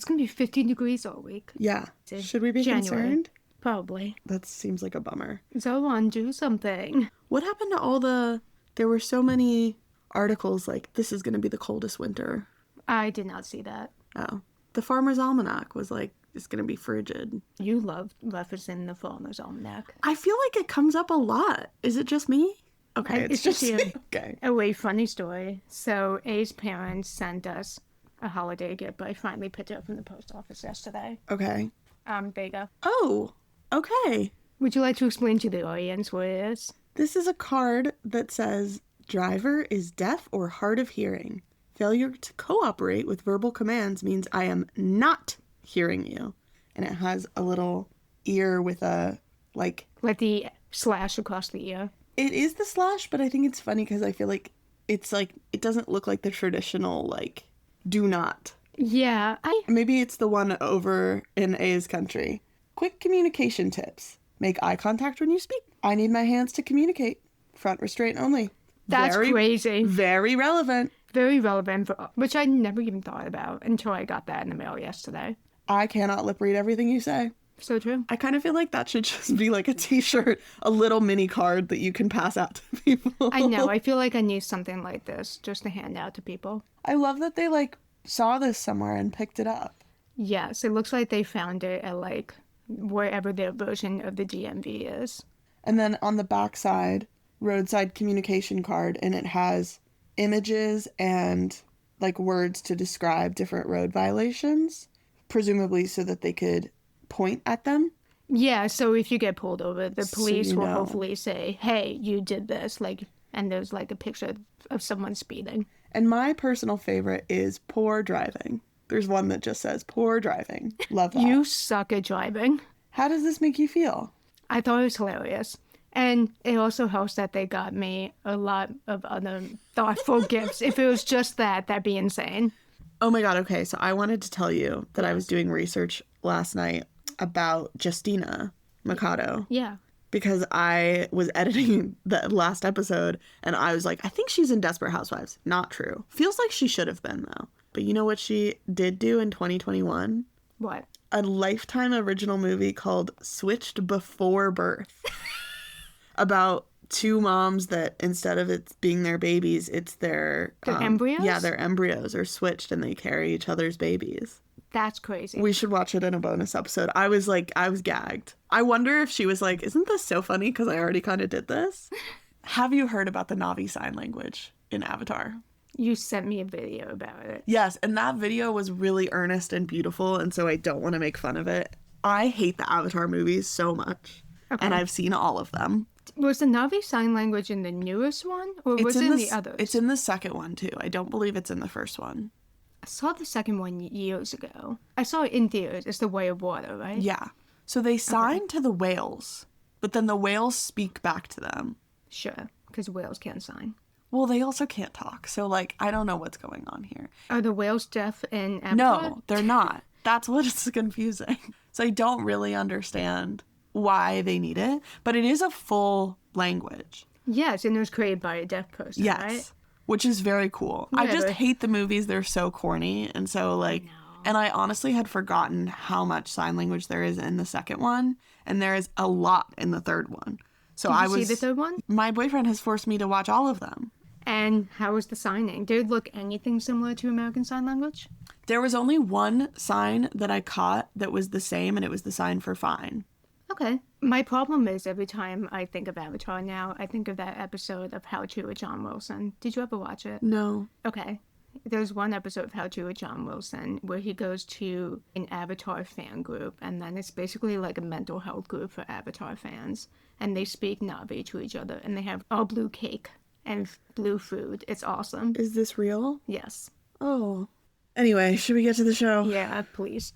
It's going to be 15 degrees all week. Yeah. Should we be concerned? Probably. That seems like a bummer. Someone do something. What happened to all there were so many articles like, this is going to be the coldest winter. I did not see that. Oh. The Farmer's Almanac was like, it's going to be frigid. You love referencing the Farmer's Almanac. I feel like it comes up a lot. Is it just me? Okay, it's just you. Okay. A way funny story. So A's parents sent us a holiday gift. I finally picked it up from the post office yesterday. Okay. There you go. Oh, okay. Would you like to explain to the audience what it is? This is a card that says, driver is deaf or hard of hearing. Failure to cooperate with verbal commands means I am not hearing you. And it has a little ear with a, like the slash across the ear. It is the slash, but I think it's funny because I feel like it's like, it doesn't look like the traditional, like, do not. Yeah, Maybe it's the one over in A's country. Quick communication tips. Make eye contact when you speak. I need my hands to communicate. Front restraint only. That's crazy. Very relevant. Very relevant, which I never even thought about until I got that in the mail yesterday. I cannot lip read everything you say. So true. I kind of feel like that should just be like a t-shirt, a little mini card that you can pass out to people. I know. I feel like I need something like this just to hand out to people. I love that they like saw this somewhere and picked it up. Yes, it looks like they found it at like wherever their version of the DMV is. And then on the back side, roadside communication card, and it has images and like words to describe different road violations, presumably so that they could point at them. Yeah, so if you get pulled over, the police will hopefully say, hey, you did this, like, and there's like a picture of someone speeding. And my personal favorite is poor driving. There's one that just says poor driving. Love that. You suck at driving. How does this make you feel? I thought it was hilarious. And it also helps that they got me a lot of other thoughtful gifts. If it was just that, that'd be insane. Oh my God, okay. So I wanted to tell you that I was doing research last night about Justina Mikado. Yeah. Because I was editing the last episode and I was like, I think she's in Desperate Housewives. Not true. Feels like she should have been, though. But you know what she did do in 2021? What? A Lifetime original movie called Switched Before Birth. About two moms that instead of it being their babies, it's their embryos? Yeah, their embryos are switched and they carry each other's babies. That's crazy. We should watch it in a bonus episode. I was gagged. I wonder if she was like, isn't this so funny because I already kind of did this? Have you heard about the Na'vi sign language in Avatar? You sent me a video about it. Yes, and that video was really earnest and beautiful, and so I don't want to make fun of it. I hate the Avatar movies so much, and I've seen all of them. Was the Na'vi sign language in the newest one, or was it in the others? It's in the second one, too. I don't believe it's in the first one. I saw the second one years ago. I saw it in theaters. It's the Way of Water, right? Yeah. So they sign to the whales, but then the whales speak back to them. Sure, because whales can't sign. Well, they also can't talk, so, like, I don't know what's going on here. Are the whales deaf in Avatar? No, they're not. That's what's confusing. So I don't really understand why they need it, but it is a full language. Yes, and it was created by a deaf person, yes, right? Which is very cool. Yeah, I just hate the movies. They're so corny, and so, like, and I honestly had forgotten how much sign language there is in the second one, and there is a lot in the third one. So Did you see the third one? My boyfriend has forced me to watch all of them. And how was the signing? Did it look anything similar to American Sign Language? There was only one sign that I caught that was the same, and it was the sign for fine. Okay. My problem is every time I think of Avatar now, I think of that episode of How To with John Wilson. Did you ever watch it? No. Okay. There's one episode of How To with John Wilson where he goes to an Avatar fan group, and then it's basically like a mental health group for Avatar fans. And they speak Na'vi to each other, and they have all blue cake and blue food. It's awesome. Is this real? Yes. Oh. Anyway, should we get to the show? Yeah, please.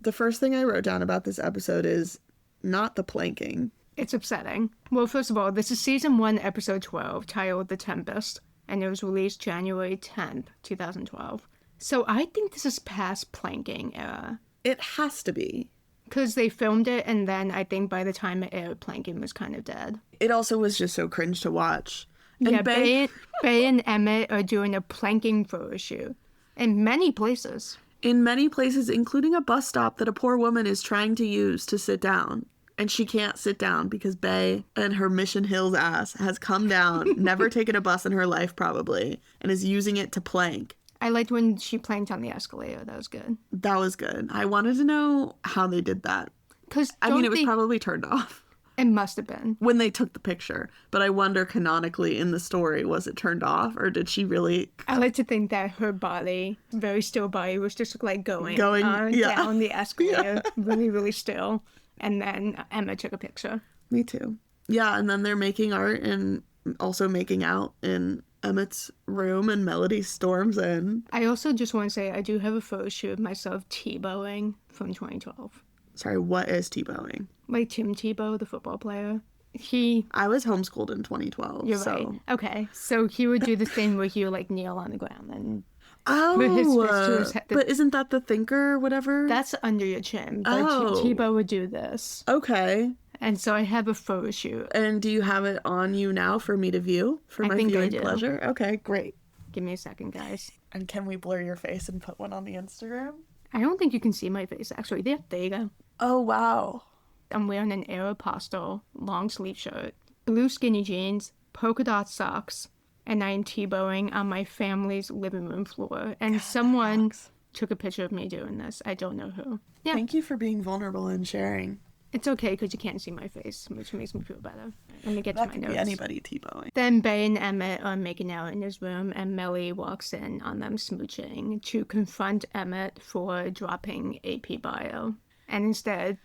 The first thing I wrote down about this episode is not the planking. It's upsetting. Well, first of all, this is season 1, episode 12, titled The Tempest, and it was released January 10th, 2012. So I think this is past planking era. It has to be. Because they filmed it, and then I think by the time it aired, planking was kind of dead. It also was just so cringe to watch. And Yeah, Bay and Emmett are doing a planking photo shoot in many places. In many places, including a bus stop that a poor woman is trying to use to sit down. And she can't sit down because Bay and her Mission Hills ass has come down, never taken a bus in her life probably, and is using it to plank. I liked when she planked on the escalator. That was good. That was good. I wanted to know how they did that. Because I mean, it was probably turned off. It must have been. When they took the picture. But I wonder canonically in the story, was it turned off or did she really... I like to think that her body, very still body, was just like going down the escalator really, really still. And then Emma took a picture. Me too. Yeah, and then they're making art and also making out in Emmett's room and Melody storms in. I also just want to say I do have a photo shoot of myself Tebowing from 2012. Sorry, what is Tebowing? Like Tim Tebow, the football player. I was homeschooled in 2012. You're right. Okay. So he would do the thing where he would like kneel on the ground and put his fist to his head. But isn't that the thinker or whatever? That's under your chin. But Tebow would do this. Okay. And so I have a photo shoot. And do you have it on you now for me to view? For my viewing pleasure? Okay, great. Give me a second, guys. And can we blur your face and put one on the Instagram? I don't think you can see my face, actually. There you go. Oh, wow. I'm wearing an Aeropostale long sleeve shirt, blue skinny jeans, polka dot socks, and I am Tebowing on my family's living room floor. And someone took a picture of me doing this. I don't know who. Yeah. Thank you for being vulnerable and sharing. It's okay because you can't see my face, which makes me feel better. Let me get to my notes. That could be anybody Tebowing. Then Bay and Emmett are making out in his room, and Melly walks in on them smooching to confront Emmett for dropping AP bio. And instead,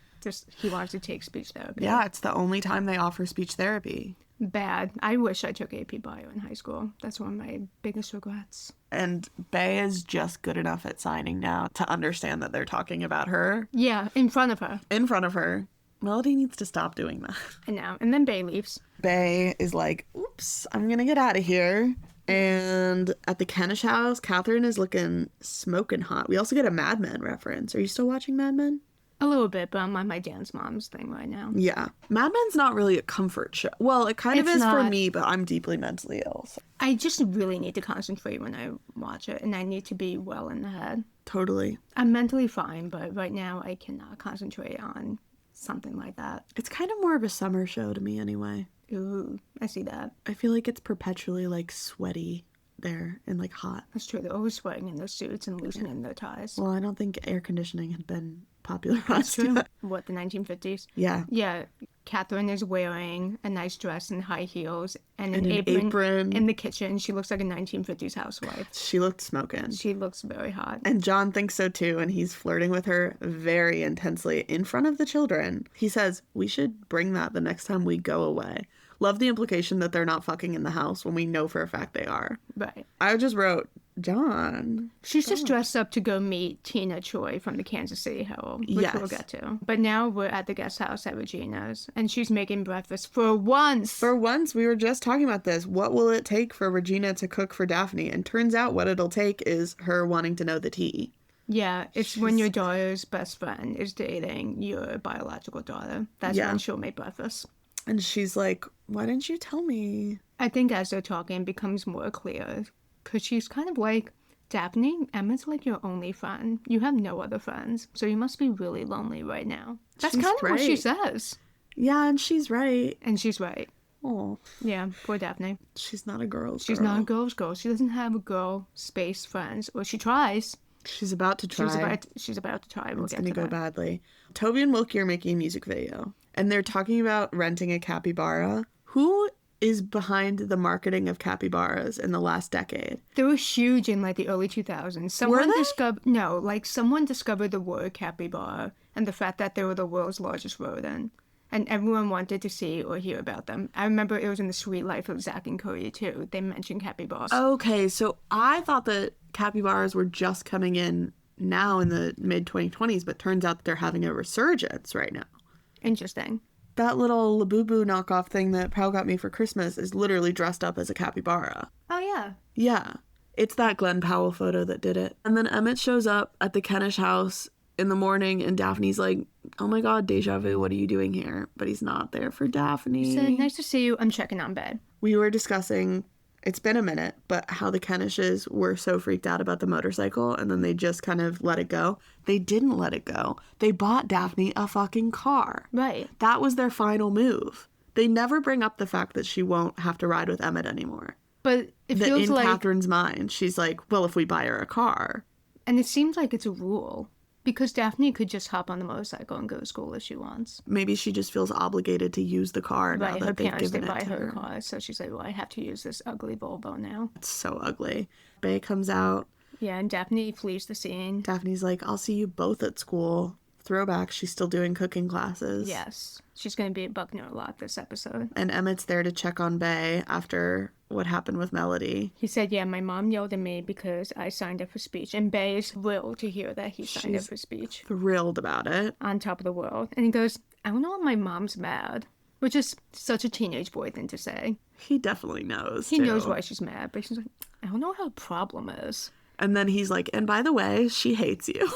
he wants to take speech therapy. Yeah, it's the only time they offer speech therapy. Bad. I wish I took AP bio in high school. That's one of my biggest regrets. And Bay is just good enough at signing now to understand that they're talking about her. Yeah, in front of her. In front of her. Melody needs to stop doing that. I know. And then Bay leaves. Bay is like, oops, I'm going to get out of here. And at the Kenish house, Catherine is looking smoking hot. We also get a Mad Men reference. Are you still watching Mad Men? A little bit, but I'm on my Dance Moms thing right now. Yeah. Mad Men's not really a comfort show. Well, it kind of is for me, but I'm deeply mentally ill. So. I just really need to concentrate when I watch it, and I need to be well in the head. Totally. I'm mentally fine, but right now I cannot concentrate on something like that. It's kind of more of a summer show to me anyway. Ooh, I see that. I feel like it's perpetually like sweaty there and like hot. That's true. They're always sweating in their suits and loosening their ties. Well, I don't think air conditioning had been popularized. That's true. What, the 1950s? Yeah. Yeah. Catherine is wearing a nice dress and high heels and an apron in the kitchen. She looks like a 1950s housewife. She looked smoking. She looks very hot. And John thinks so too, and he's flirting with her very intensely in front of the children. He says, we should bring that the next time we go away. Love the implication that they're not fucking in the house when we know for a fact they are. Right. I just wrote, John. She's just dressed up to go meet Tina Choi from the Kansas City Herald, which we'll get to. But now we're at the guest house at Regina's, and she's making breakfast for once. For once, we were just talking about this. What will it take for Regina to cook for Daphne? And turns out what it'll take is her wanting to know the tea. Yeah, it's when your daughter's best friend is dating your biological daughter. That's when she'll make breakfast. And she's like, why didn't you tell me? I think as they're talking, it becomes more clear. Because she's kind of like, Daphne, Emma's like your only friend. You have no other friends. So you must be really lonely right now. That's kind of what she says. Yeah, and she's right. And she's right. Oh. Yeah, poor Daphne. She's not a girl's girl. She's not a girl's girl. She doesn't have a girl space friends. Or she tries. She's about to try. She's about to try. It's going to go badly. Toby and Wilkie are making a music video. And they're talking about renting a capybara. Who is behind the marketing of capybaras in the last decade? They were huge in like the early 2000s. Someone discovered the word capybara and the fact that they were the world's largest rodent. And everyone wanted to see or hear about them. I remember it was in The Sweet Life of Zack and Cody too. They mentioned capybaras. Okay, so I thought that capybaras were just coming in now in the mid-2020s, but turns out that they're having a resurgence right now. Interesting. That little Labubu knockoff thing that Pal got me for Christmas is literally dressed up as a capybara. Oh, yeah. Yeah. It's that Glenn Powell photo that did it. And then Emmett shows up at the Kenish house in the morning, and Daphne's like, oh my god, deja vu, what are you doing here? But he's not there for Daphne. He said, nice to see you. I'm checking on bed. We were discussing, it's been a minute, but how the Kenishes were so freaked out about the motorcycle and then they just kind of let it go. They didn't let it go. They bought Daphne a fucking car. Right. That was their final move. They never bring up the fact that she won't have to ride with Emmett anymore. But it feels in like... Catherine's mind, she's like, well, if we buy her a car. And it seems like it's a rule. Because Daphne could just hop on the motorcycle and go to school if she wants. Maybe she just feels obligated to use the car now Right, that her they've parents given did buy it to her her. a car, so she's like, well, I have to use this ugly Volvo now. It's so ugly. Bae comes out. Yeah, and Daphne flees the scene. Daphne's like, I'll see you both at school. Throwback, she's still doing cooking classes. Yes. She's going to be at Buckner a lot this episode. And Emmett's there to check on Bae after what happened with Melody. He said, yeah, my mom yelled at me because I signed up for speech. And Bae is thrilled to hear that he signed up for speech. Thrilled about it. On top of the world. And he goes, I don't know if my mom's mad. Which is such a teenage boy thing to say. He definitely knows, He knows why she's mad, but she's like, I don't know what her problem is. And then he's like, and by the way, she hates you.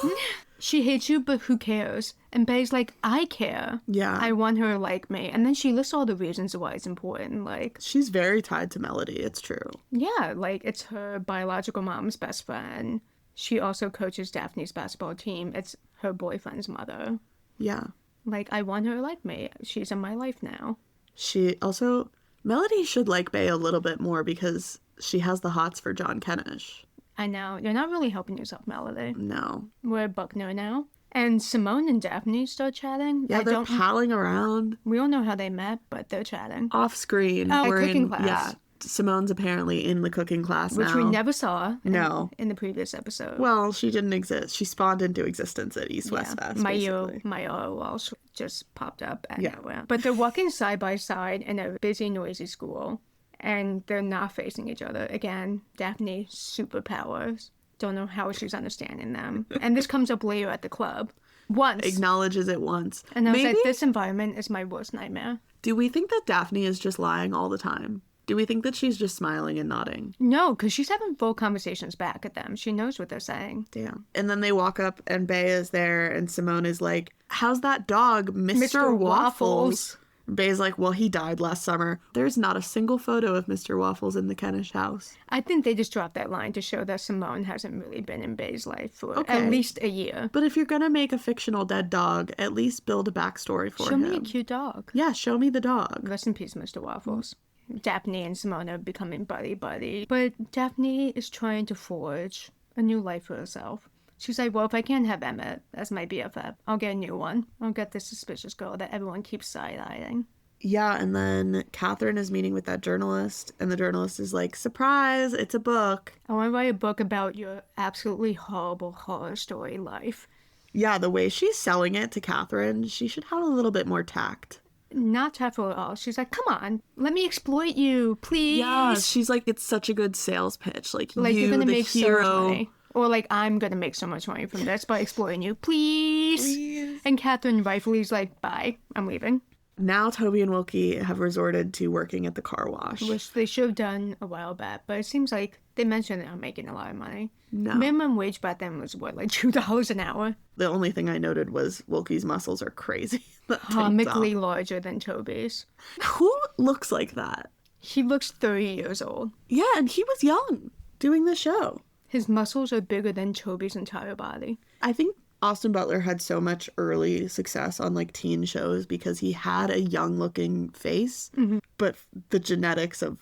She hates you, but who cares? And Bae's like, I care. Yeah. I want her to like me. And then she lists all the reasons why it's important. Like, she's very tied to Melody, it's true. yeah, like, it's her biological mom's best friend. She also coaches Daphne's basketball team. It's her boyfriend's mother. Yeah. Like, I want her to like me. She's in my life now. She also, Melody should like Bae a little bit more because she has the hots for John Kenish. I know. You're not really helping yourself, Melody. No. We're at Buckner now. And Simone and Daphne start chatting. Yeah, they're palling around. We don't know how they met, but they're chatting. Off screen. Cooking class. Yeah. Simone's apparently in the cooking class Which now. we never saw in the previous episode. Well, she didn't exist. She spawned into existence at East West Fest, basically. Maya Walsh just popped up at nowhere. But they're walking side by side in a busy, noisy school. And they're not facing each other. Again, Daphne, superpowers. Don't know how she's understanding them. And this comes up later at the club. Once. Acknowledges it once. And I was like, this environment is my worst nightmare. Do we think that Daphne is just lying all the time? Do we think that she's just smiling and nodding? No, because she's having full conversations back at them. She knows what they're saying. Damn. And then they walk up and Bae is there and Simone is like, how's that dog, Mr. Waffles? Bae's like, well, he died last summer. There's not a single photo of Mr. Waffles in the Kenish house. I think they just dropped that line to show that Simone hasn't really been in Bae's life for at least a year. But if you're going to make a fictional dead dog, at least build a backstory for him. Show me a cute dog. Yeah, show me the dog. Rest in peace, Mr. Waffles. Daphne and Simone are becoming buddy-buddy. But Daphne is trying to forge a new life for herself. She's like, well, if I can't have Emmett as my BFF, I'll get a new one. I'll get this suspicious girl that everyone keeps side-eyeing. Yeah, and then Catherine is meeting with that journalist, and the journalist is like, surprise, it's a book. I want to write a book about your absolutely horrible horror story life. Yeah, the way she's selling it to Catherine, she should have a little bit more tact. Not tactful at all. She's like, come on, let me exploit you, please. Yeah, she's like, it's such a good sales pitch. Like you're gonna make hero. So much money. Or like, I'm gonna make so much money from this by exploiting you, please. And Catherine rightfully is like, bye, I'm leaving. Now Toby and Wilkie have resorted to working at the car wash. Which they should have done a while back, but it seems like they mentioned they're not making a lot of money. No. Minimum wage back then was, what, like $2 an hour? The only thing I noted was Wilkie's muscles are crazy. Comically larger than Toby's. Who looks like that? He looks 30 years old. Yeah, and he was young doing the show. His muscles are bigger than Toby's entire body. I think Austin Butler had so much early success on like teen shows because he had a young looking face, but the genetics of,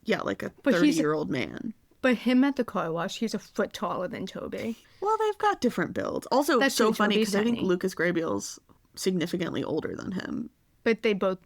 like a 30-year-old man. But him at the car wash, he's a foot taller than Toby. Well, they've got different builds. Also, that's so funny because I think tiny. Lucas Grable's significantly older than him. But they both,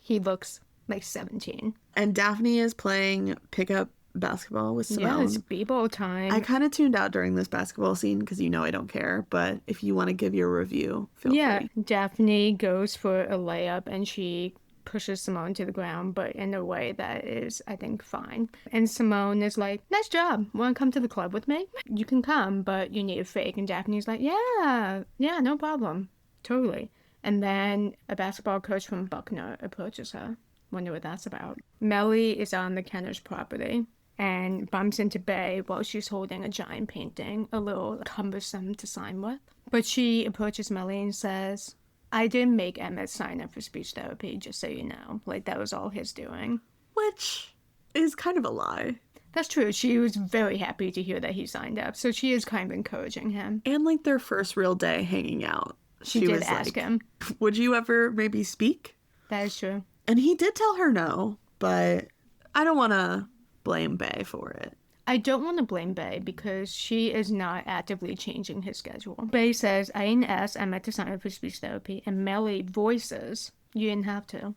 he looks like 17. And Daphne is playing pickup basketball with Simone. Yeah, it's b-ball time. I kind of tuned out during this basketball scene because I don't care, but if you want to give your review, feel free. Daphne goes for a layup and she pushes Simone to the ground, but in a way that is, I think, fine. And Simone is like, nice job. Want to come to the club with me? You can come, but you need a fake. And Daphne's like, yeah, no problem. Totally. And then a basketball coach from Buckner approaches her. Wonder what that's about. Melly is on the Kenish property and bumps into Bae while she's holding a giant painting, a little cumbersome to sign with. But she approaches Melly and says, I didn't make Emmett sign up for speech therapy, just so you know. Like, that was all his doing. Which is kind of a lie. That's true. She was very happy to hear that he signed up, so she is kind of encouraging him. And, like, their first real day hanging out. She did ask him. Would you ever maybe speak? That is true. And he did tell her no, but I don't want to blame Bae for it. I don't want to blame Bae because she is not actively changing his schedule. Bae says, I didn't ask Emma to sign up for speech therapy, and Melly voices, you didn't have to.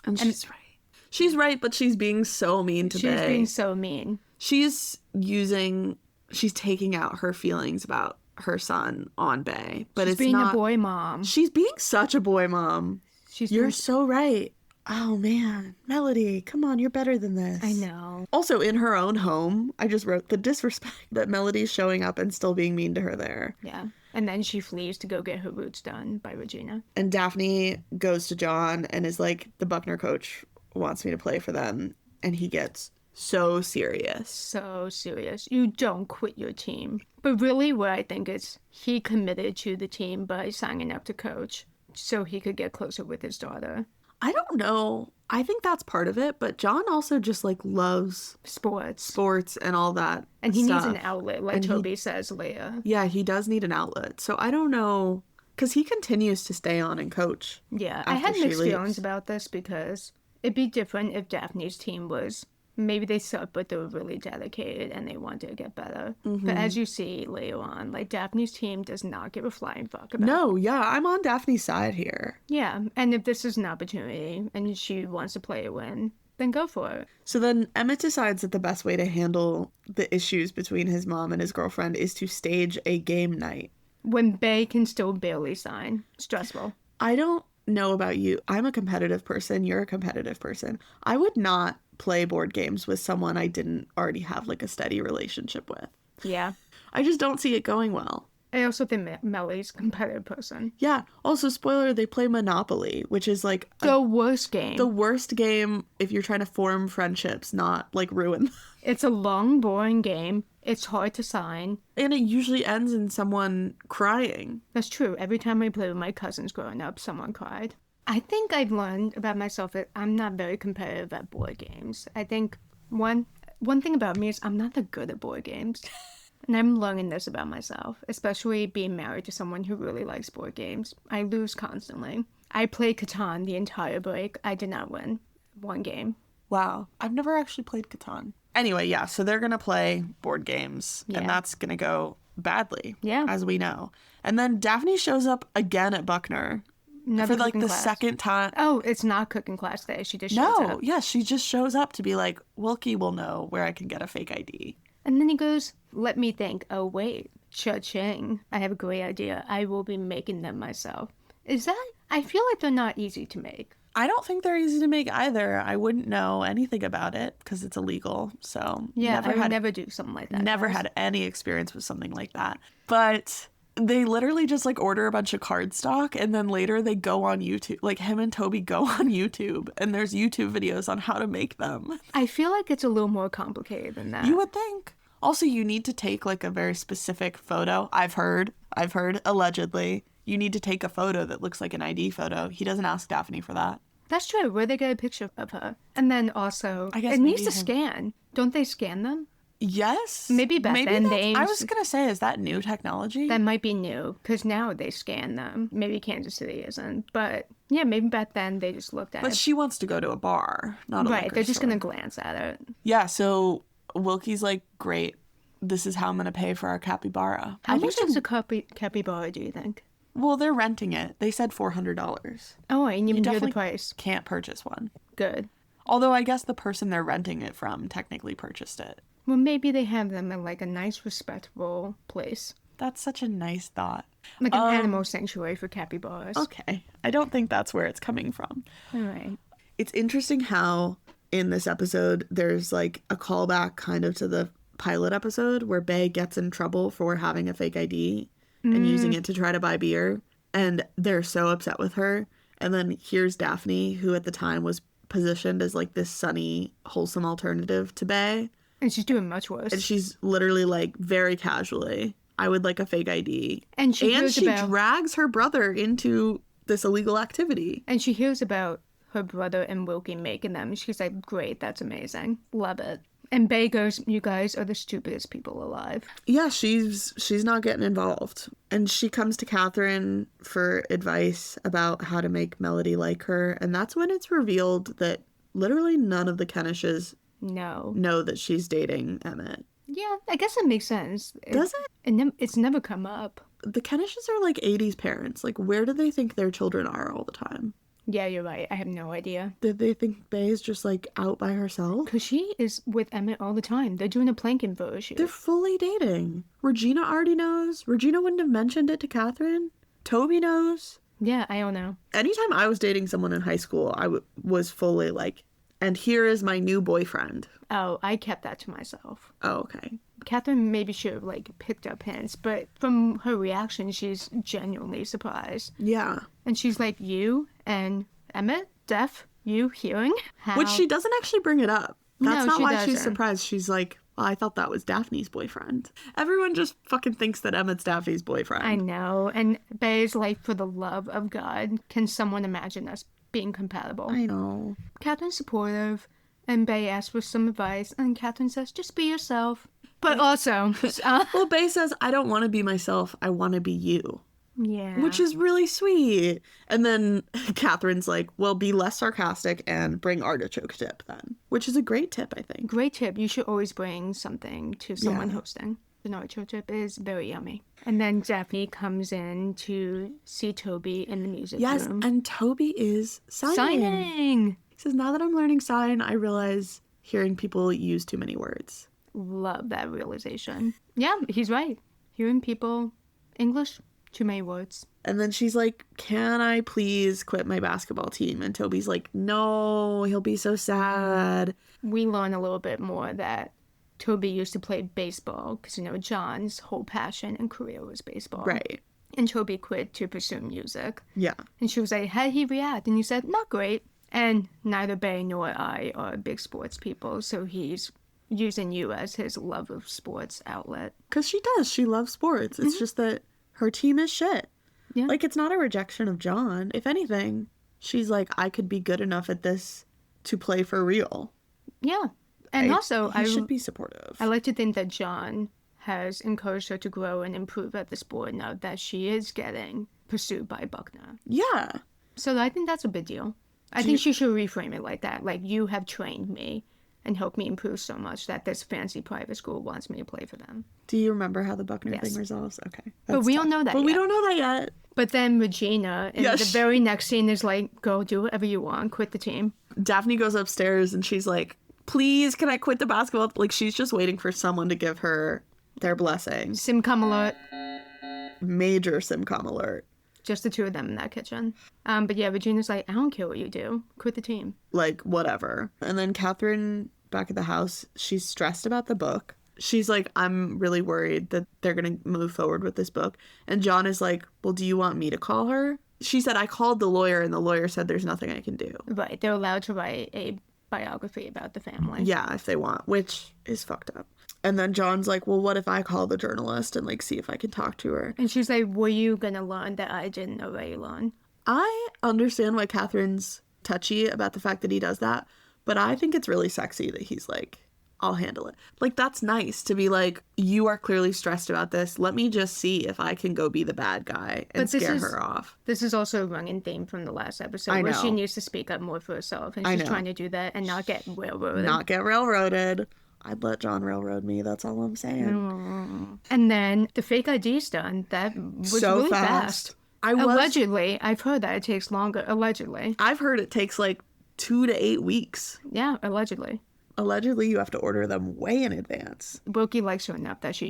And she's right. She's right, but she's being so mean to Bae. She's being so mean. She's taking out her feelings about her son on Bae. But she's it's being not, a boy mom. She's being such a boy mom. You're so right. Oh, man. Melody, come on, you're better than this. I know. Also, in her own home, I just wrote the disrespect that Melody's showing up and still being mean to her there. Yeah. And then she flees to go get her roots done by Regina. And Daphne goes to John and is like, the Buckner coach wants me to play for them. And he gets so serious. So serious. You don't quit your team. But really what I think is he committed to the team by signing up to coach so he could get closer with his daughter. I don't know. I think that's part of it, but John also just, like, loves sports and all that And he stuff. needs an outlet, like Toby says later. Yeah, he does need an outlet. So I don't know, because he continues to stay on and coach. Yeah, I had mixed feelings about this because it'd be different if Daphne's team was, maybe they sucked, but they were really dedicated and they wanted to get better. Mm-hmm. But as you see later on, like, Daphne's team does not give a flying fuck about No, yeah, I'm on Daphne's side here. Yeah, and if this is an opportunity and she wants to play a win, then go for it. So then Emmett decides that the best way to handle the issues between his mom and his girlfriend is to stage a game night. When Bae can still barely sign. Stressful. I don't know about you. I'm a competitive person. You're a competitive person. I would not play board games with someone I didn't already have, like, a steady relationship with. Yeah. I just don't see it going well. I also think Melly's a competitive person. Yeah. Also, spoiler, they play Monopoly, which is, like, the worst game. The worst game if you're trying to form friendships, not, like, ruin them. It's a long, boring game. It's hard to sign. And it usually ends in someone crying. That's true. Every time I played with my cousins growing up, someone cried. I think I've learned about myself that I'm not very competitive at board games. I think one thing about me is I'm not that good at board games. And I'm learning this about myself, especially being married to someone who really likes board games. I lose constantly. I played Catan the entire break. I did not win one game. Wow. I've never actually played Catan. Anyway, yeah, so they're going to play board games, and that's going to go badly, as we know. And then Daphne shows up again at Buckner. For, like, the second time. Oh, it's not cooking class day. She just shows up. No, yeah, she just shows up to be like, Wilkie will know where I can get a fake ID. And then he goes, let me think. Oh, wait. Cha-ching. I have a great idea. I will be making them myself. Is that? I feel like they're not easy to make. I don't think they're easy to make either. I wouldn't know anything about it because it's illegal. So yeah, I would never do something like that. Never had any experience with something like that. But they literally just, like, order a bunch of cardstock and then later they go on YouTube. Like, him and Toby go on YouTube and there's YouTube videos on how to make them. I feel like it's a little more complicated than that. You would think. Also, you need to take, like, a very specific photo. I've heard, allegedly, you need to take a photo that looks like an ID photo. He doesn't ask Daphne for that. That's true. Where they get a picture of her. And then also, I guess it needs to scan. Don't they scan them? Yes. Maybe back then they... I was going to say, is that new technology? That might be new, because now they scan them. Maybe Kansas City isn't. But, yeah, maybe back then they just looked at it. But she wants to go to a bar, not a liquor store. They're just going to glance at it. Yeah, so Wilkie's like, great, this is how I'm going to pay for our capybara. How much is a capybara, do you think? Well, they're renting it. They said $400. Oh, I didn't even hear the price. Can't purchase one. Good. Although I guess the person they're renting it from technically purchased it. Well, maybe they have them in, like, a nice, respectable place. That's such a nice thought. Like an animal sanctuary for capybaras. Okay. I don't think that's where it's coming from. All right. It's interesting how in this episode there's, like, a callback kind of to the pilot episode where Bae gets in trouble for having a fake ID and using it to try to buy beer. And they're so upset with her. And then here's Daphne, who at the time was positioned as, like, this sunny, wholesome alternative to Bae. And she's doing much worse. And she's literally, like, very casually, I would like a fake ID. And she drags her brother into this illegal activity. And she hears about her brother and Wilkie making them. She's like, great, that's amazing. Love it. And Bay goes, you guys are the stupidest people alive. Yeah, she's not getting involved. And she comes to Catherine for advice about how to make Melody like her. And that's when it's revealed that literally none of the Kenishes know that she's dating Emmett. Yeah, I guess that makes sense. Does it? It's never come up. The Kenishes are like 80s parents. Like, where do they think their children are all the time? Yeah, you're right. I have no idea. Did they think Bay's just, like, out by herself? Because she is with Emmett all the time. They're doing a planking photo shoot. They're fully dating. Regina already knows. Regina wouldn't have mentioned it to Catherine. Toby knows. Yeah, I don't know. Anytime I was dating someone in high school, I was fully like, and here is my new boyfriend. Oh, I kept that to myself. Oh, okay. Catherine maybe should have, like, picked up hints, but from her reaction, she's genuinely surprised. Yeah. And she's like, you and Emmett, deaf, you hearing? How? Which she doesn't actually bring it up. That's not why she's doesn't. surprised. She's like, well, I thought that was Daphne's boyfriend. Everyone just fucking thinks that Emmett's Daphne's boyfriend. I know. And Bay's like, for the love of God, can someone imagine us being compatible? I know. Catherine's supportive, and Bay asks for some advice, and Catherine says, just be yourself. But also... well, Bay says, I don't want to be myself, I want to be you. Yeah. Which is really sweet. And then Catherine's like, well, be less sarcastic and bring artichoke tip then. Which is a great tip, I think. Great tip. You should always bring something to someone hosting. The artichoke tip is very yummy. And then Daphne comes in to see Toby in the music room. Yes, and Toby is signing. He says, now that I'm learning sign, I realize hearing people use too many words. Love that realization. Yeah, he's right. Hearing people, English, too many words. And then she's like, can I please quit my basketball team? And Toby's like, no, he'll be so sad. We learn a little bit more that Toby used to play baseball because, you know, John's whole passion and career was baseball. Right. And Toby quit to pursue music. Yeah. And she was like, how did he react? And he said, not great. And neither Bay nor I are big sports people, so he's using you as his love of sports outlet. Because she does. She loves sports. It's just that her team is shit. Yeah. Like, it's not a rejection of John. If anything, she's like, I could be good enough at this to play for real. Yeah. And also, I should be supportive. I like to think that John has encouraged her to grow and improve at the sport now that she is getting pursued by Buckner. Yeah. So I think that's a big deal. I think she should reframe it like that. Like, you have trained me and helped me improve so much that this fancy private school wants me to play for them. Do you remember how the Buckner thing resolves? Okay. But we don't know that yet. But we don't know that yet. But then Regina, in the very next scene, is like, go do whatever you want, quit the team. Daphne goes upstairs and she's like, please, can I quit the basketball? Like, she's just waiting for someone to give her their blessing. Simcom alert. Major Simcom alert. Just the two of them in that kitchen. But yeah, Regina's like, I don't care what you do. Quit the team. Like, whatever. And then Catherine, back at the house, she's stressed about the book. She's like, I'm really worried that they're going to move forward with this book. And John is like, well, do you want me to call her? She said, I called the lawyer, and the lawyer said there's nothing I can do. Right. They're allowed to write a biography about the family. Yeah, if they want, which is fucked up. And then John's like, well, what if I call the journalist and, like, see if I can talk to her? And she's like, were you going to learn that I didn't already learn? I understand why Catherine's touchy about the fact that he does that, but I think it's really sexy that he's like, I'll handle it. Like, that's nice to be like, you are clearly stressed about this. Let me just see if I can go be the bad guy and scare her off. This is also a running theme from the last episode where she needs to speak up more for herself. And she's trying to do that and not get railroaded. Not get railroaded. I'd let John railroad me. That's all I'm saying. And then the fake ID's done. That was so really fast. Allegedly. I've heard that it takes longer. Allegedly. I've heard it takes like 2 to 8 weeks. Yeah, allegedly. Allegedly, you have to order them way in advance. Wilkie likes her enough that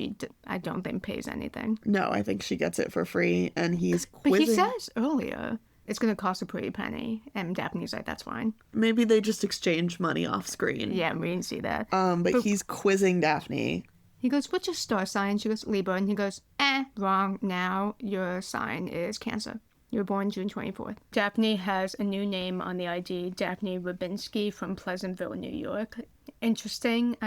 I don't think, pays anything. No, I think she gets it for free, and he's quizzing. But he says earlier it's going to cost a pretty penny, and Daphne's like, that's fine. Maybe they just exchange money off screen. Yeah, we didn't see that. But he's quizzing Daphne. He goes, what's your star sign? She goes, Libra. And he goes, wrong. Now your sign is Cancer. You were born June 24th. Daphne has a new name on the ID, Daphne Rubinski from Pleasantville, New York. Interesting.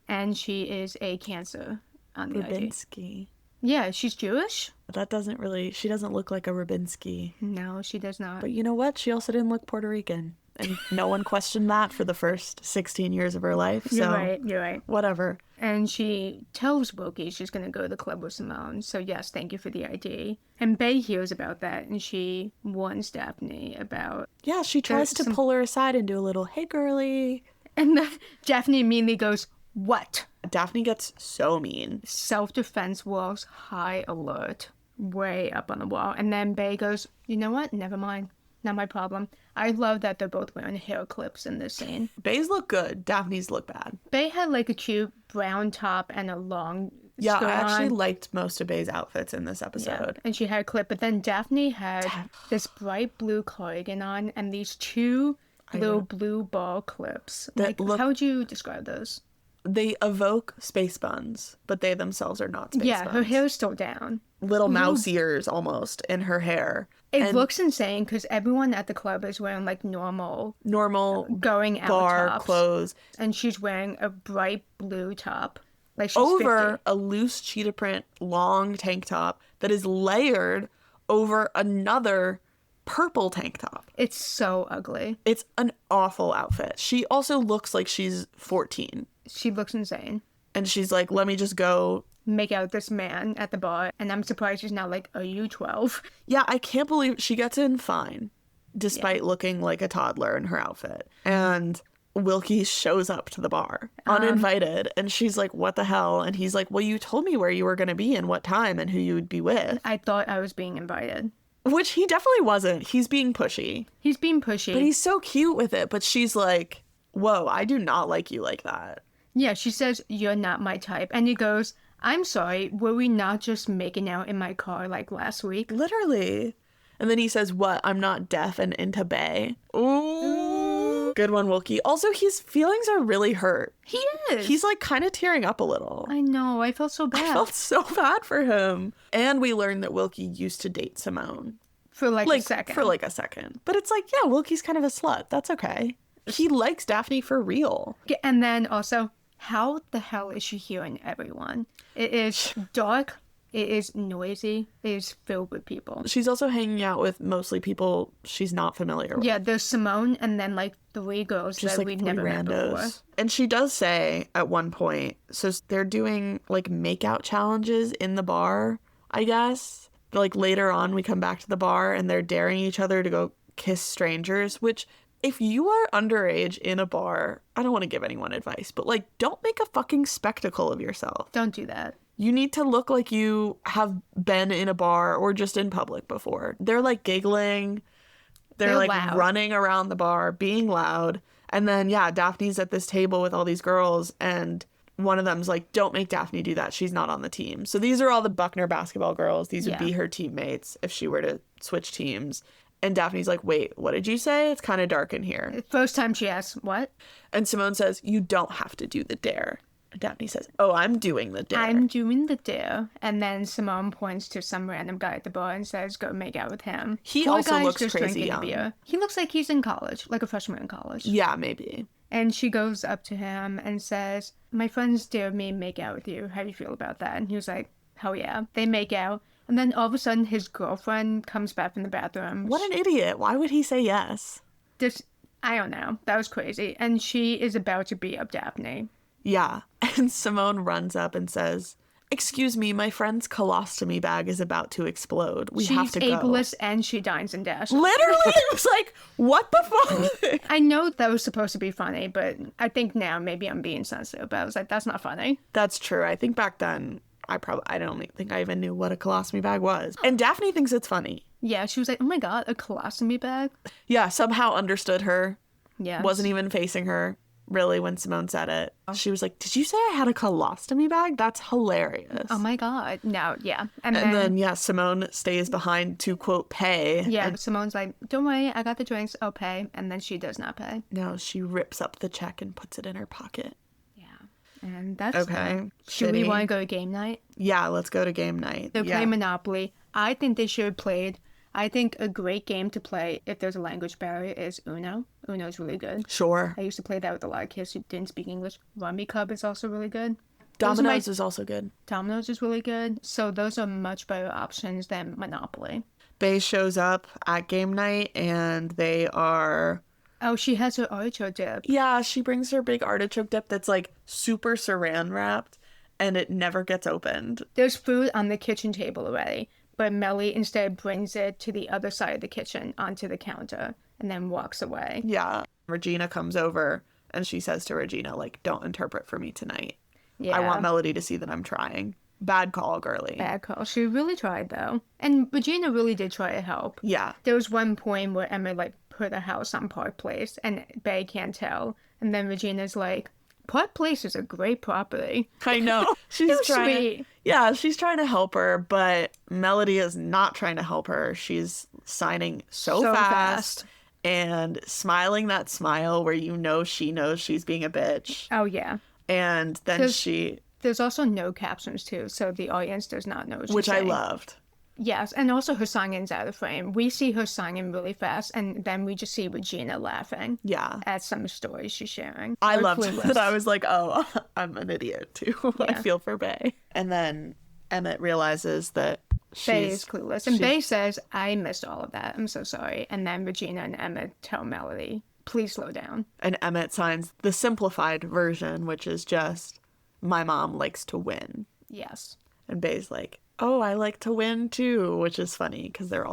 And she is a Cancer. on the ID. Rubinsky. Yeah, she's Jewish? That doesn't really, she doesn't look like a Rubinsky. No, she does not. But you know what? She also didn't look Puerto Rican. And no one questioned that for the first 16 years of her life. So You're right. Whatever. And she tells Wilkie she's going to go to the club with Simone. So yes, thank you for the ID. And Bay hears about that and she warns Daphne about... Yeah, she tries to pull her aside and do a little, hey, girly. And then Daphne immediately goes, what? Daphne gets so mean. Self-defense walls, high alert, way up on the wall. And then Bay goes, you know what? Never mind. Not my problem. I love that they're both wearing hair clips in this scene. Bay's look good. Daphne's look bad. Bay had like a cute brown top and a long Yeah, skirt I actually on. liked most of Bay's outfits in this episode. Yeah. And she had a clip. But then Daphne had this bright blue cardigan on and these two little blue ball clips. That Like, how would you describe those? They evoke space buns, but they themselves are not space buns. Her hair's still down. Little mouse ears almost in her hair. It looks insane because everyone at the club is wearing like normal going out bar tops. clothes. And she's wearing a bright blue top. Like she's over 50. a loose cheetah print long tank top that is layered over another purple tank top. It's so ugly. It's an awful outfit. She also looks like she's 14. She looks insane. And she's like, let me just go make out this man at the bar. And I'm surprised she's not like, are you 12? Yeah, I can't believe she gets in fine, despite looking like a toddler in her outfit. And Wilkie shows up to the bar, uninvited, and she's like, what the hell? And he's like, well, you told me where you were going to be and what time and who you would be with. I thought I was being invited. Which he definitely wasn't. He's being pushy. He's being pushy. But he's so cute with it. But she's like, whoa, I do not like you like that. Yeah, she says, you're not my type. And he goes, I'm sorry, were we not just making out in my car like last week? Literally. And then he says, what? I'm not deaf and into Bay. Ooh. Good one, Wilkie. Also, his feelings are really hurt. He is. He's like kind of tearing up a little. I know. I felt so bad. I felt so bad for him. And we learned that Wilkie used to date Simone. For like a second. For like a second. But it's like, yeah, Wilkie's kind of a slut. That's okay. He likes Daphne for real. And then also, how the hell is she hearing everyone? It is dark. It is noisy. It is filled with people. She's also hanging out with mostly people she's not familiar with. Yeah, there's Simone and then like 3 girls just that like we've 3 never met before. randos. And she does say at one point, so they're doing like makeout challenges in the bar, I guess. Like later on, we come back to the bar and they're daring each other to go kiss strangers, which if you are underage in a bar, I don't want to give anyone advice, but like don't make a fucking spectacle of yourself. Don't do that. You need to look like you have been in a bar or just in public before. They're like giggling. They're like loud. Running around the bar, being loud. And then, yeah, Daphne's at this table with all these girls and one of them's like, don't make Daphne do that. She's not on the team. So these are all the Buckner basketball girls. These would be her teammates if she were to switch teams. And Daphne's like, wait, what did you say? It's kind of dark in here. First time she asks, what? And Simone says, you don't have to do the dare. And Daphne says, oh, I'm doing the dare. I'm doing the dare. And then Simone points to some random guy at the bar and says, go make out with him. He Poor also guy's looks just crazy drinking young. beer. He looks like he's in college, like a freshman in college. Yeah, maybe. And she goes up to him and says, my friends dared me to make out with you. How do you feel about that? And he was like, hell yeah. They make out. And then all of a sudden, his girlfriend comes back from the bathroom. What an idiot. Why would he say yes? I don't know. That was crazy. And she is about to beat up Daphne. Yeah. And Simone runs up and says, excuse me, my friend's colostomy bag is about to explode. We have to go. She's ableist and she dines and dashes. Literally, it was like, what the fuck? I know that was supposed to be funny, but I think now maybe I'm being sensitive. But I was like, that's not funny. That's true. I think back then, I don't think I even knew what a colostomy bag was. And Daphne thinks it's funny. Yeah, she was like, oh my god, a colostomy bag? Yeah, somehow understood her. Yeah. Wasn't even facing her, really, when Simone said it. She was like, did you say I had a colostomy bag? That's hilarious. Oh my god. No, yeah. And then, yeah, Simone stays behind to, quote, pay. Yeah, and Simone's like, don't worry, I got the drinks, I'll pay. And then she does not pay. no, she rips up the check and puts it in her pocket. And that's Okay. that. Should we Shitty. want to go to game night? Yeah, let's go to game night. They're Yeah. playing Monopoly. I think they should have played. I think a great game to play if there's a language barrier is Uno. Uno's really good. Sure. I used to play that with a lot of kids who didn't speak English. Rummy Club is also really good. Domino's is also good. Domino's is really good. So those are much better options than Monopoly. Bae shows up at game night and they are... Oh, she has her artichoke dip. Yeah, she brings her big artichoke dip that's like super saran wrapped and it never gets opened. There's food on the kitchen table already, but Melly instead brings it to the other side of the kitchen onto the counter and then walks away. Yeah. Regina comes over and she says to Regina, like, don't interpret for me tonight. Yeah. I want Melody to see that I'm trying. Bad call, girly. Bad call. She really tried, though. And Regina really did try to help. Yeah. There was one point where Emma, like, put a house on Park Place, and Bae can't tell. And then Regina's like, Park Place is a great property. I know. She's trying sweet. Yeah, she's trying to help her, but Melody is not trying to help her. She's signing so fast and smiling that smile where you know she knows she's being a bitch. Oh, yeah. And then There's also no captions, too, so the audience does not know what she's saying. Which I loved. Yes, and also her signing's out of frame. We see her signing really fast, and then we just see Regina laughing. Yeah. At some stories she's sharing. I loved that. I was like, oh, I'm an idiot, too. Yeah. I feel for Bae. And then Emmett realizes that Bae is clueless. And Bae says, I missed all of that. I'm so sorry. And then Regina and Emmett tell Melody, please slow down. And Emmett signs the simplified version, which is just... my mom likes to win. Yes. And Bae's like, oh, I like to win too, which is funny because they're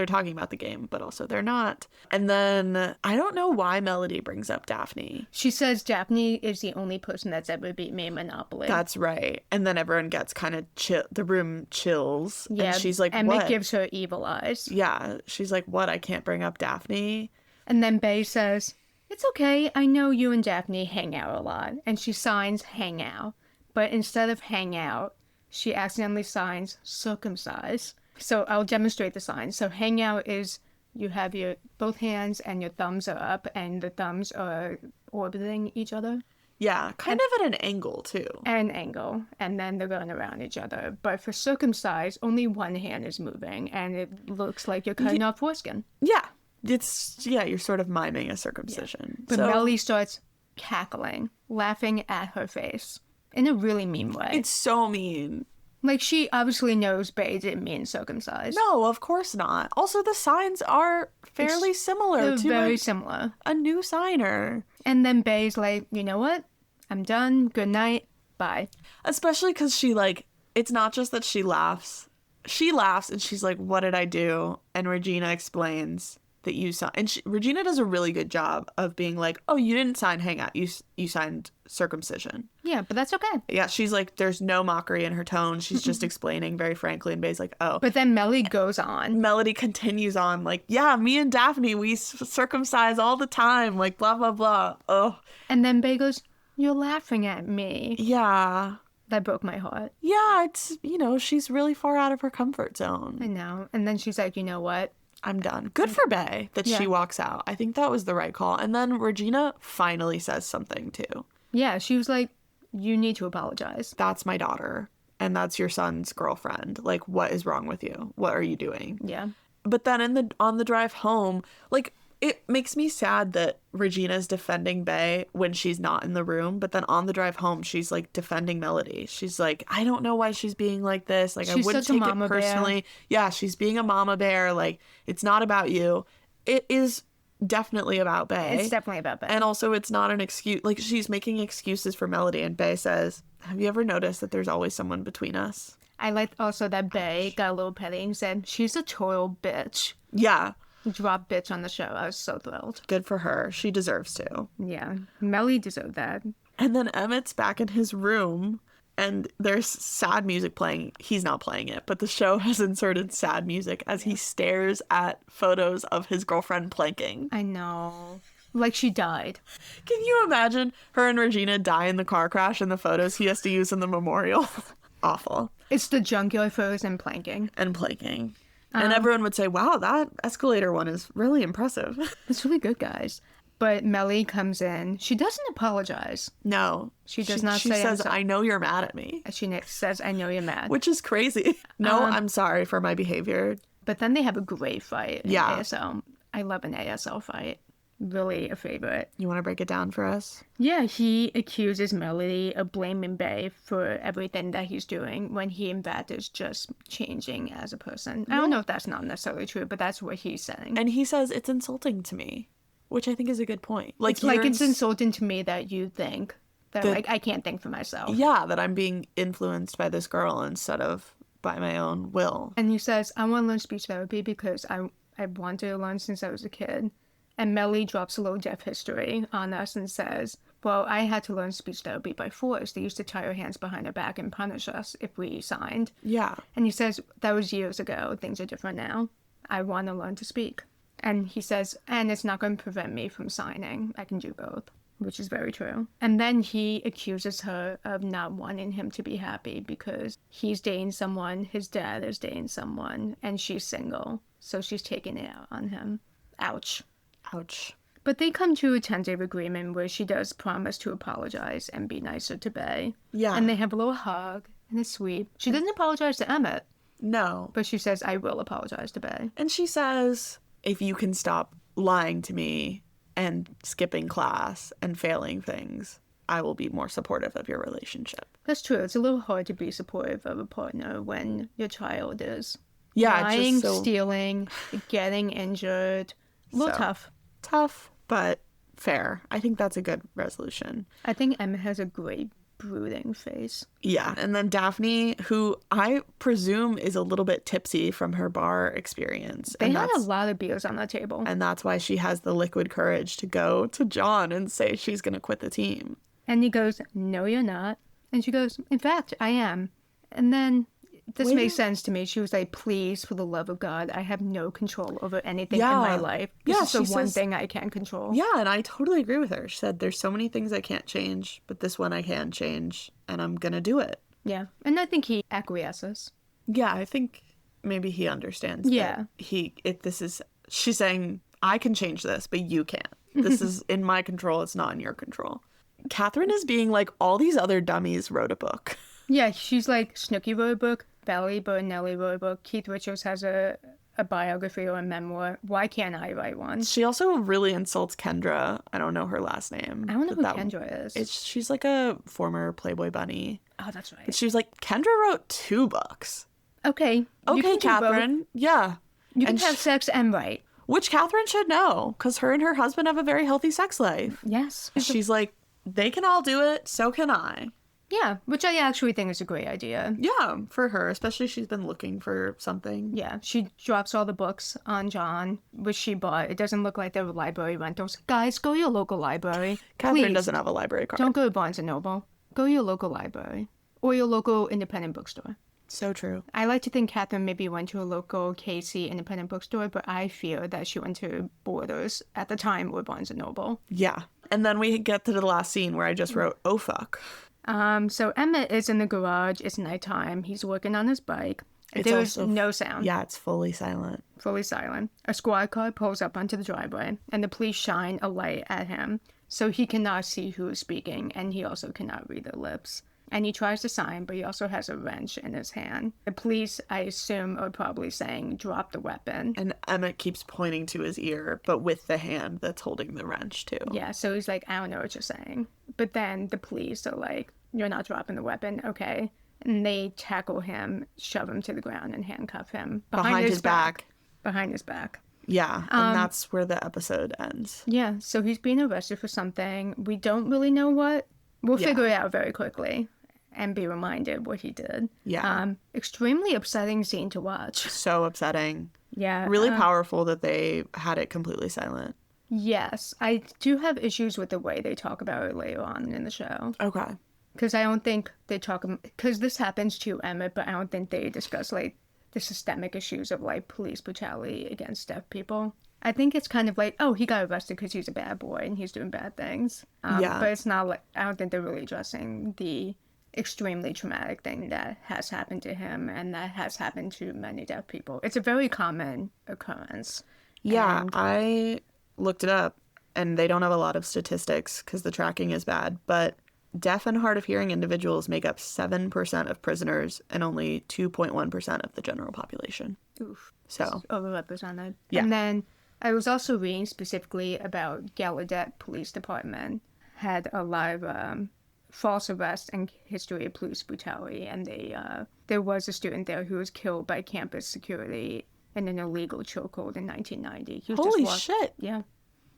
talking about the game, but also they're not. And then I don't know why Melody brings up Daphne. She says Daphne is the only person that's ever beat me in Monopoly. That's right. And then everyone gets kind of the room chills. Yeah. And she's like, Emmett what? gives her evil eyes. Yeah. She's like, what? I can't bring up Daphne. And then Bae says, it's okay, I know you and Daphne hang out a lot. And she signs hang out. But instead of hang out, she accidentally signs circumcise. So I'll demonstrate the sign. So hang out is you have your both hands and your thumbs are up and the thumbs are orbiting each other. Yeah, kind of at an angle too. An angle. And then they're going around each other. But for circumcise, only one hand is moving and it looks like you're cutting off foreskin. Yeah. You're sort of miming a circumcision. Yeah. But Melly starts cackling, laughing at her face in a really mean way. It's so mean. Like, she obviously knows Bae didn't mean circumcised. No, of course not. Also, the signs are fairly similar to very similar. A new signer. And then Bae's like, you know what? I'm done. Good night. Bye. Especially because she, like, it's not just that she laughs. She laughs and she's like, what did I do? And Regina explains that you signed. And Regina does a really good job of being like, oh, you didn't sign hangout. You signed circumcision. Yeah, but that's okay. Yeah, she's like, there's no mockery in her tone. She's just explaining very frankly. And Bae's like, oh. But then Melody goes on. Melody continues on like, yeah, me and Daphne, we circumcise all the time. Like, blah, blah, blah. Oh. And then Bae goes, you're laughing at me. Yeah. That broke my heart. Yeah, it's, she's really far out of her comfort zone. I know. And then she's like, you know what? I'm done. Good for Bae that she walks out. I think that was the right call. And then Regina finally says something too. Yeah, she was like, you need to apologize. That's my daughter. And that's your son's girlfriend. Like, what is wrong with you? What are you doing? Yeah. But then on the drive home, like, it makes me sad that Regina's defending Bae when she's not in the room. But then on the drive home, she's, like, defending Melody. She's like, I don't know why she's being like this. Like, I wouldn't take it personally. Bear. Yeah, she's being a mama bear. Like, it's not about you. It is definitely about Bae. It's definitely about Bae. And also, it's not an excuse. Like, she's making excuses for Melody. And Bae says, have you ever noticed that there's always someone between us? I liked also that Bae got a little petty and said, she's a total bitch. Yeah. Drop bitch on the show. I was so thrilled. Good for her. She deserves to. Yeah. Melly deserved that. And then Emmett's back in his room and there's sad music playing. He's not playing it, but the show has inserted sad music as he stares at photos of his girlfriend planking. I know. Like she died. Can you imagine her and Regina die in the car crash and the photos he has to use in the memorial? Awful. It's the junkyard photos and planking. And planking. And everyone would say, wow, that escalator one is really impressive. It's really good, guys. But Melly comes in. She doesn't apologize. No. She does not say... She says, I know you're mad at me. She says, I know you're mad. Which is crazy. No, I'm sorry for my behavior. But then they have a great fight in yeah. ASL. I love an ASL fight. really a favorite. You want to break it down for us? Yeah, he accuses Melody of blaming Bay for everything that he's doing when he, in fact, is just changing as a person. I don't know if that's not necessarily true, but that's what he's saying. And he says, it's insulting to me, which I think is a good point. It's insulting to me that you think that I can't think for myself. Yeah, that I'm being influenced by this girl instead of by my own will. And he says, I want to learn speech therapy because I wanted to learn since I was a kid. And Melly drops a little deaf history on us and says, well, I had to learn speech therapy by force. They used to tie our hands behind our back and punish us if we signed. Yeah. And he says, that was years ago. Things are different now. I want to learn to speak. And he says, and it's not going to prevent me from signing. I can do both, which is very true. And then he accuses her of not wanting him to be happy because he's dating someone, his dad is dating someone, and she's single. So she's taking it out on him. Ouch. Ouch. But they come to a tentative agreement where she does promise to apologize and be nicer to Bay. Yeah. And they have a little hug and a sweep. She doesn't apologize to Emmett. No. But she says, I will apologize to Bay. And she says, if you can stop lying to me and skipping class and failing things, I will be more supportive of your relationship. That's true. It's a little hard to be supportive of a partner when your child is lying, stealing, getting injured. A little tough. Tough, but fair. I think that's a good resolution. I think Emma has a great brooding face. Yeah. And then Daphne, who I presume is a little bit tipsy from her bar experience. They had a lot of beers on the table. And that's why she has the liquid courage to go to John and say she's going to quit the team. And he goes, no, you're not. And she goes, in fact, I am. And then this makes sense to me. She was like, please, for the love of God, I have no control over anything in my life. This is the one thing I can control. Yeah, and I totally agree with her. She said, there's so many things I can't change, but this one I can change, and I'm going to do it. Yeah, and I think he acquiesces. Yeah, I think maybe he understands. Yeah. She's saying, I can change this, but you can't. This is in my control. It's not in your control. Catherine is being like, all these other dummies wrote a book. Yeah, she's like, Snooki wrote a book, Valerie Bertinelli wrote a book, Keith Richards has a biography or a memoir. Why can't I write one? She also really insults Kendra. I don't know her last name. I don't know who Kendra is. She's like a former Playboy bunny. Oh, that's right. But she was like, Kendra wrote 2 books. Okay. Okay, Catherine. Yeah. You can have sex and write. Which Catherine should know, because her and her husband have a very healthy sex life. Yes. She's like, they can all do it, so can I. Yeah, which I actually think is a great idea. Yeah, for her, especially she's been looking for something. Yeah, she drops all the books on John, which she bought. It doesn't look like they were library rentals. Guys, go to your local library. Catherine doesn't have a library card. Don't go to Barnes & Noble. Go to your local library. Or your local independent bookstore. So true. I like to think Catherine maybe went to a local Casey independent bookstore, but I fear that she went to Borders at the time or Barnes & Noble. Yeah. And then we get to the last scene where I just wrote, oh, fuck. So Emmett is in the garage. It's nighttime. He's working on his bike. There's no sound. Yeah, it's fully silent. Fully silent. A squad car pulls up onto the driveway, and the police shine a light at him, so he cannot see who is speaking, and he also cannot read their lips. And he tries to sign, but he also has a wrench in his hand. The police, I assume, are probably saying, drop the weapon. And Emmett keeps pointing to his ear, but with the hand that's holding the wrench, too. Yeah, so he's like, I don't know what you're saying. But then the police are like, you're not dropping the weapon, okay? And they tackle him, shove him to the ground, and handcuff him. Behind his back. Behind his back. Yeah, and that's where the episode ends. Yeah, so he's being arrested for something. We don't really know what. We'll figure it out very quickly and be reminded what he did. Yeah. Extremely upsetting scene to watch. So upsetting. Yeah. Really powerful that they had it completely silent. Yes. I do have issues with the way they talk about it later on in the show. Okay. Because I don't think they talk... Because this happens to Emmett, but I don't think they discuss, like, the systemic issues of, like, police brutality against deaf people. I think it's kind of like, oh, he got arrested because he's a bad boy and he's doing bad things. But it's not like... I don't think they're really addressing the extremely traumatic thing that has happened to him and that has happened to many deaf people. It's a very common occurrence. Yeah, I looked it up, and they don't have a lot of statistics because the tracking is bad, but deaf and hard of hearing individuals make up 7% of prisoners and only 2.1% of the general population. Oof. So overrepresented. Yeah. And then I was also reading specifically about Gallaudet Police Department had a lot of false arrests and history of police brutality, and there was a student there who was killed by campus security in an illegal chokehold in 1990. Holy shit. Yeah.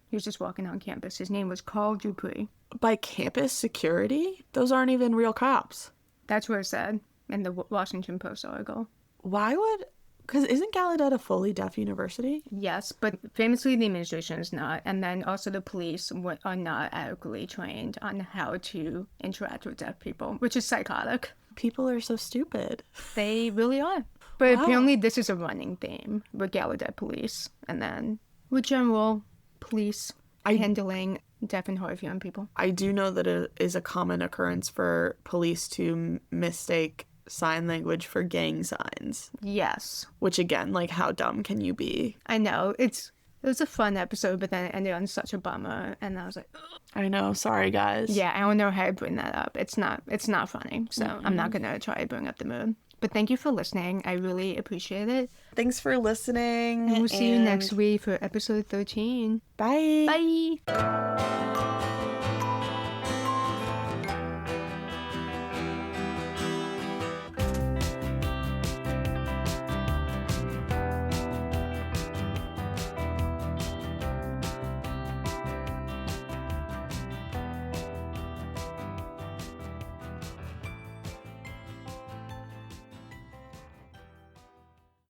He was just walking on campus. His name was Carl Dupree. By campus security? Those aren't even real cops. That's what it said in the Washington Post article. Why would... Because isn't Gallaudet a fully deaf university? Yes, but famously the administration is not. And then also the police are not adequately trained on how to interact with deaf people, which is psychotic. People are so stupid. They really are. But apparently this is a running theme with Gallaudet police. And then with general police handling deaf and hard of hearing people. I do know that it is a common occurrence for police to mistake sign language for gang signs. Yes. Which again, like, how dumb can you be? I know. It was a fun episode, but then it ended on such a bummer, and I was like, ugh. I know. Sorry, guys. Yeah, I don't know how to bring that up. It's not funny, so I'm not gonna try to bring up the mood. But thank you for listening. I really appreciate it. Thanks for listening. And we'll see you next week for episode 13. Bye. Bye.